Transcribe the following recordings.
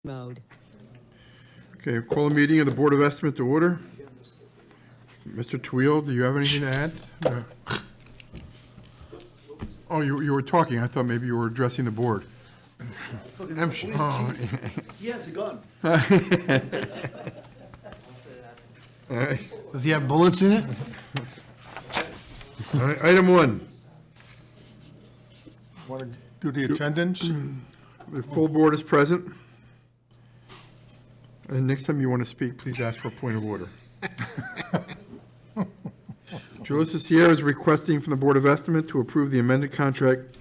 mode. Okay, call a meeting of the Board of Estimate to order. Mr. Twill, do you have anything to add? Oh, you were talking. I thought maybe you were addressing the board. He has a gun. All right. Does he have bullets in it? All right, item one. Want to do the attendance? The full board is present. And next time you want to speak, please ask for a point of order. Julissa Sierra is requesting from the Board of Estimate to approve the amended contract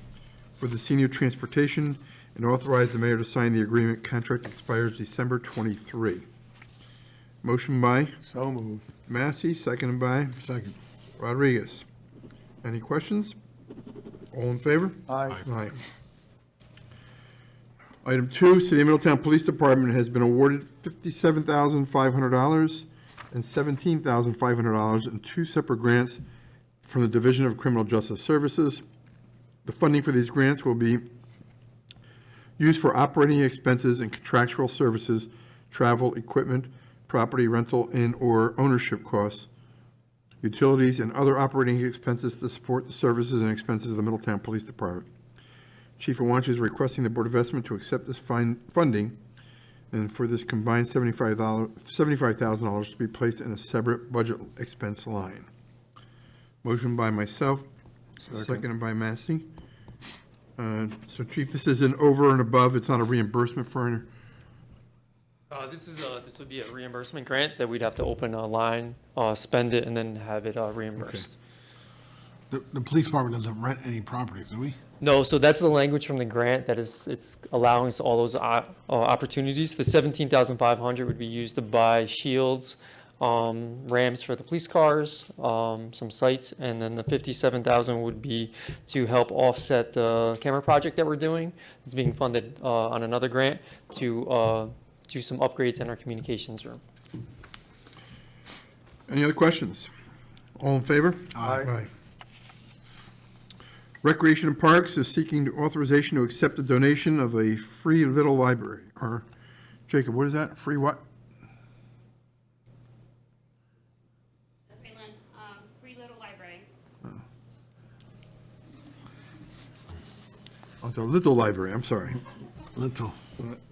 for the senior transportation and authorize the mayor to sign the agreement. Contract expires December 23. Motion by So moved. Massey, seconded by Second. Rodriguez. Any questions? All in favor? Aye. Aye. Item two, City of Middletown Police Department has been awarded $57,500 and $17,500 in two separate grants from the Division of Criminal Justice Services. The funding for these grants will be used for operating expenses and contractual services, travel, equipment, property rental, and/or ownership costs, utilities, and other operating expenses to support the services and expenses of the Middletown Police Department. Chief Awanchi is requesting the Board of Estimate to accept this funding and for this combined $75,000 to be placed in a separate budget expense line. Motion by myself, seconded by Massey. So Chief, this is an over and above, it's not a reimbursement for any. This would be a reimbursement grant that we'd have to open a line, spend it, and then have it reimbursed. The police department doesn't rent any properties, do we? No, so that's the language from the grant that it's allowing us all those opportunities. The $17,500 would be used to buy shields, rams for the police cars, some sites, and then the $57,000 would be to help offset the camera project that we're doing. It's being funded on another grant to do some upgrades in our communications room. Any other questions? All in favor? Aye. Recreation and Parks is seeking authorization to accept the donation of a free little library. Or, Jacob, what is that? Free what? That's right, Lynn. Free little library. Oh, it's a little library, I'm sorry. Little.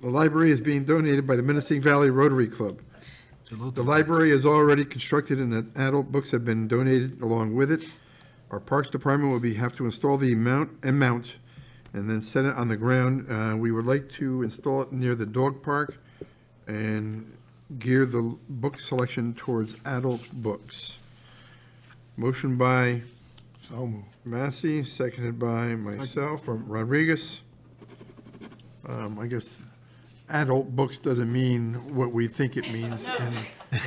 The library is being donated by the Menacing Valley Rotary Club. The library is already constructed and adult books have been donated along with it. Our Parks Department will have to install the mount and then set it on the ground. We would like to install it near the dog park and gear the book selection towards adult books. Motion by So moved. Massey, seconded by myself, or Rodriguez. I guess adult books doesn't mean what we think it means when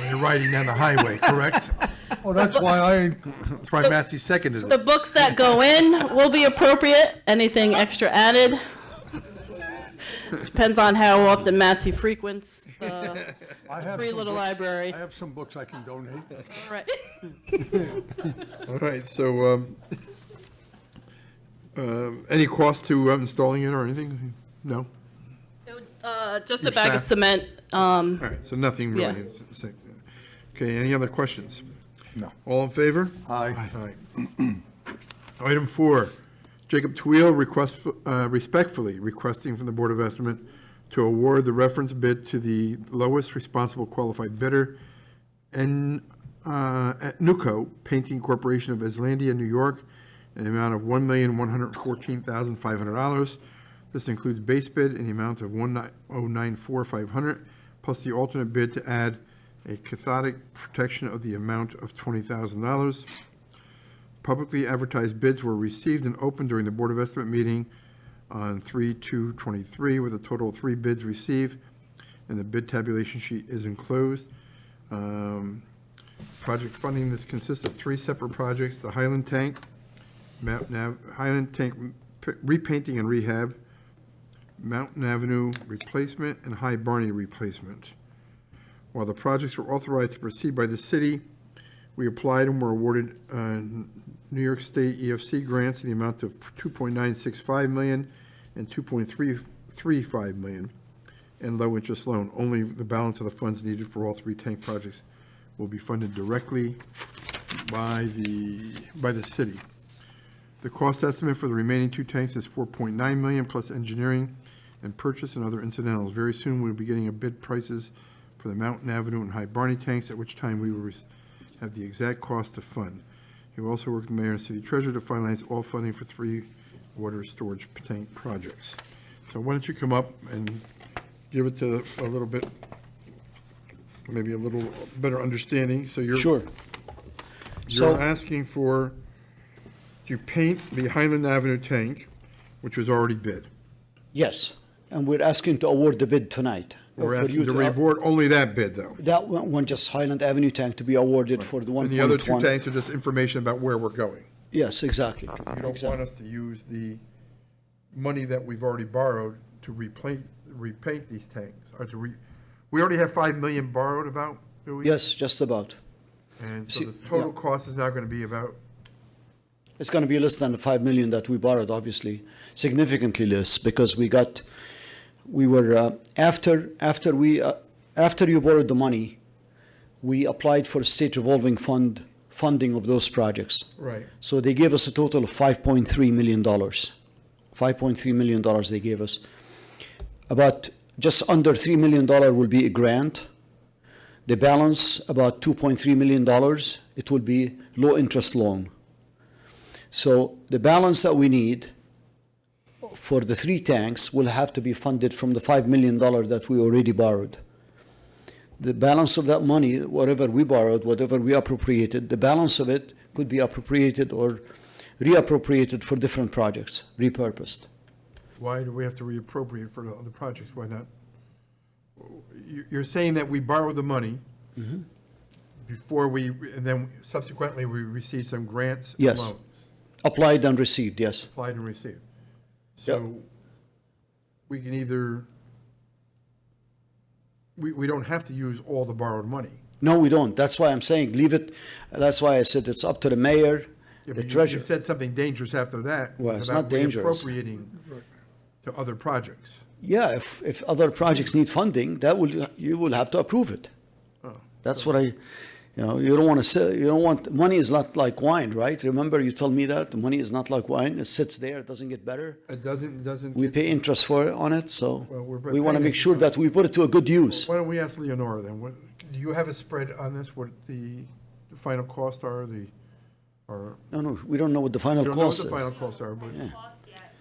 you're riding down the highway, correct? Oh, that's why That's why Massey seconded The it. books that go in will be appropriate. Anything extra added depends on how often Massey frequents the free little library. I have some books I can donate. Right. All right, so any cost to installing it or anything? No? Just Your a bag of staff? cement. All right, so nothing really. Yeah. Okay, any other questions? No. All in favor? Aye. Item four, Jacob Twill respectfully requesting from the Board of Estimate to award the reference bid to the lowest responsible qualified bidder, Nuco Painting Corporation of Islandia, New York, in the amount of $1,114,500. This includes base bid in the amount of $1,094,500, plus the alternate bid to add a cathodic protection of the amount of $20,000. Publicly advertised bids were received and opened during the Board of Estimate meeting on 3/2/23, with a total of 3 bids received, and the bid tabulation sheet is enclosed. Project funding, this consists of 3 separate projects: the Highland Tank repainting and rehab, Mountain Avenue replacement, and High Barney replacement. While the projects were authorized to proceed by the city, we applied and were awarded New York State EFC grants in the amount of $2.965 million and $2.335 million. and low-interest loan. Only the balance of the funds needed for all three tank projects will be funded directly by the city. The cost estimate for the remaining two tanks is $4.9 million plus engineering and purchase and other incidentals. Very soon, we'll be getting a bid prices for the Mountain Avenue and High Barney tanks, at which time we will have the exact cost to fund. He will also work with the mayor and city treasurer to finalize all funding for three water storage tank projects. So why don't you come up and give it to a little bit, maybe a little better understanding. So Sure. you're asking to paint the Highland Avenue tank, which was already bid. Yes, and we're asking to award the bid tonight. We're For asking you to reward only that bid, though. That one, just Highland Avenue tank to be awarded for the 1.1. And the other two tanks are just information about where we're going. Yes, exactly. You don't want Exactly. us to use the money that we've already borrowed to repaint these tanks, or we already have 5 million borrowed about, do we? Yes, just about. And so See, the total yeah. cost is now going to be about, It's going to be less than the 5 million that we borrowed, obviously, significantly less, because after you borrowed the money, we applied for state revolving fund funding of those projects. right, So they gave us a total of $5.3 million. $5.3 million they gave us. About just under $3 million will be a grant. The balance, about $2.3 million, it will be low-interest loan. So the balance that we need for the three tanks will have to be funded from the $5 million that we already borrowed. The balance of that money, whatever we borrowed, whatever we appropriated, the balance of it could be appropriated or reappropriated for different projects, repurposed. why do we have to reappropriate for the other projects? Why not? You're saying that we borrowed the money before and then subsequently we received some grants and Yes. loans, Applied and received, yes. applied and received. So we can either, we don't have to use all the borrowed money. No, we don't. That's why I'm saying leave it. That's why I said it's up to the mayor, Yeah, the but you treasurer. said something dangerous after that. Well, it's about not dangerous. Reappropriating to other projects. Yeah, if other projects need funding, you will have to approve it. Oh, That's what you don't want to say, money is not like wine, right? Remember you told me that money is not like wine. It sits there, it doesn't get better. It doesn't. We pay interest on it, so Well, we're we want to paying make sure that we put it to a good use. Why don't we ask Leonora then? Do you have a spread on this, what the final costs are, or? No, we don't know what the You final don't know what cost the is. final costs are, but. Yeah. Cost yet,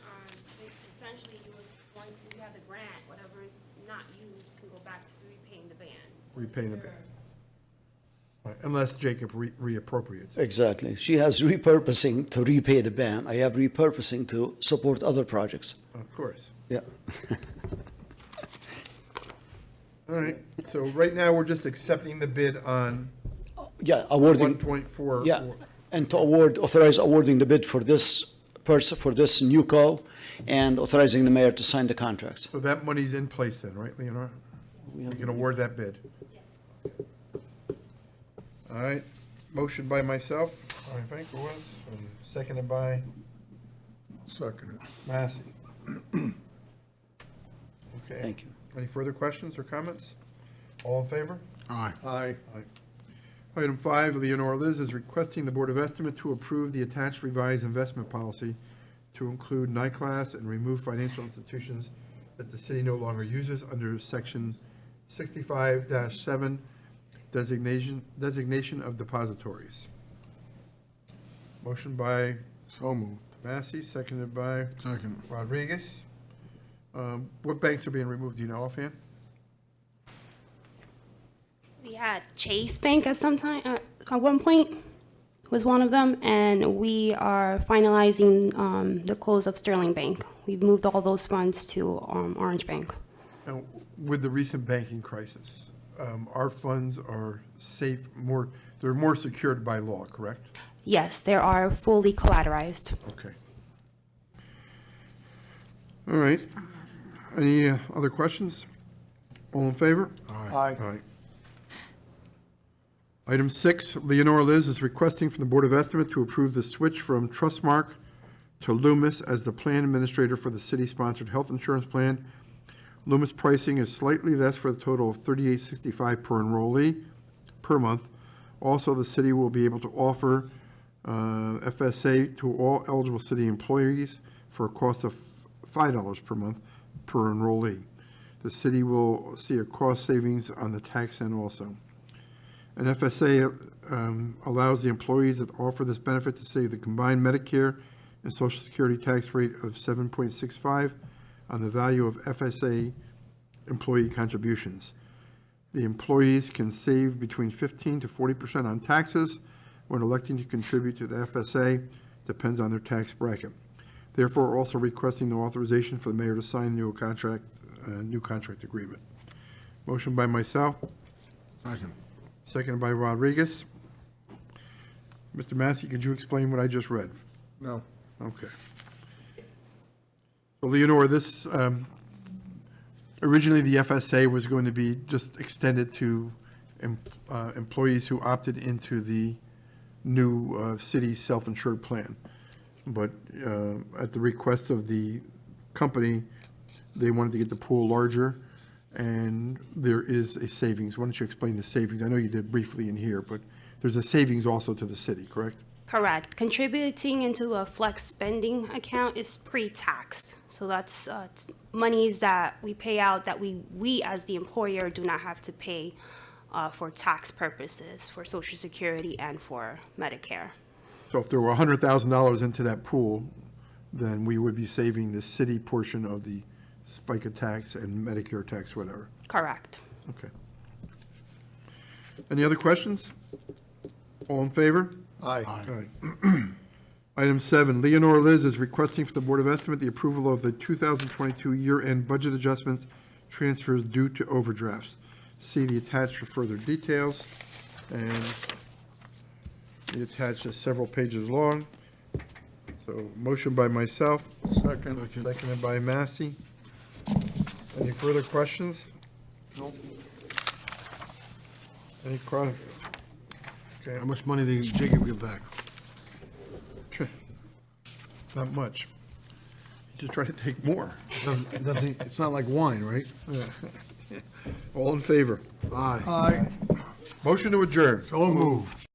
essentially you would, once you have the grant, whatever's not used can go back to repaying the band. So Repaying the you're- band. Right, unless Jacob reappropriates. Exactly. She has repurposing to repay the ban. I have repurposing to support other projects. Of course. Yeah. All right, so right now, we're just accepting the bid on Yeah, awarding. 1.4. Yeah, and to authorize awarding the bid for this for this new co, and authorizing the mayor to sign the contracts. So that money's in place then, right, Leonora? We can award that bid. All right, motion by myself, I think it was, and seconded by Second. Massey. Okay. Thank you. Any further questions or comments? All in favor? Aye. Aye. Item 5, Leonora Liz is requesting the Board of Estimate to approve the attached revised investment policy to include NICLAS and remove financial institutions that the city no longer uses under Section 65-7, designation of depositories. Motion by So moved. Massey, seconded by Second. Rodriguez. What banks are being removed, do you know offhand? We had Chase Bank at some time, at one point, was one of them, and we are finalizing the close of Sterling Bank. We've moved all those funds to Orange Bank. Now, with the recent banking crisis, our funds are safe, they're more secured by law, correct? Yes, they are fully collateralized. Okay. All right. Any other questions? All in favor? Aye. Aye. Item 6, Leonora Liz is requesting from the Board of Estimate to approve the switch from Trustmark to Loomis as the plan administrator for the city-sponsored health insurance plan. Loomis pricing is slightly less for a total of $38.65 per enrollee per month. Also, the city will be able to offer FSA to all eligible city employees for a cost of $5 per month per enrollee. The city will see a cost savings on the tax end also. An FSA allows the employees that offer this benefit to save the combined Medicare and Social Security tax rate of 7.65 on the value of FSA employee contributions. The employees can save between 15 to 40% on taxes when electing to contribute to the FSA, depends on their tax bracket. Therefore, also requesting the authorization for the mayor to sign new contract agreement. Motion by myself, Second. seconded by Rodriguez. Mr. Massey, could you explain what I just read? No. Okay. So Leonore, this, originally the FSA was going to be just extended to employees who opted into the new city self-insured plan. But at the request of the company, they wanted to get the pool larger, and there is a savings. Why don't you explain the savings? I know you did briefly in here, but there's a savings also to the city, correct? Correct. Contributing into a flex spending account is pre-taxed. So that's it's monies that we pay out that we as the employer do not have to pay for tax purposes, for Social Security and for Medicare. So if there were $100,000 into that pool, then we would be saving the city portion of the FICA tax and Medicare tax, whatever. Correct. Okay. Any other questions? All in favor? Aye. Item 7, Leonore Liz is requesting for the Board of Estimate the approval of the 2022 year-end budget adjustments, transfers due to overdrafts. See the attached for further details, and the attached is several pages long. So motion by myself, seconded by Massey. Any further questions? Nope. Any questions? Okay. How much money did Jacob get back? Not much. You just try to take more. Doesn't, it's not like wine, right? All in favor? Aye. Motion to adjourn. So moved.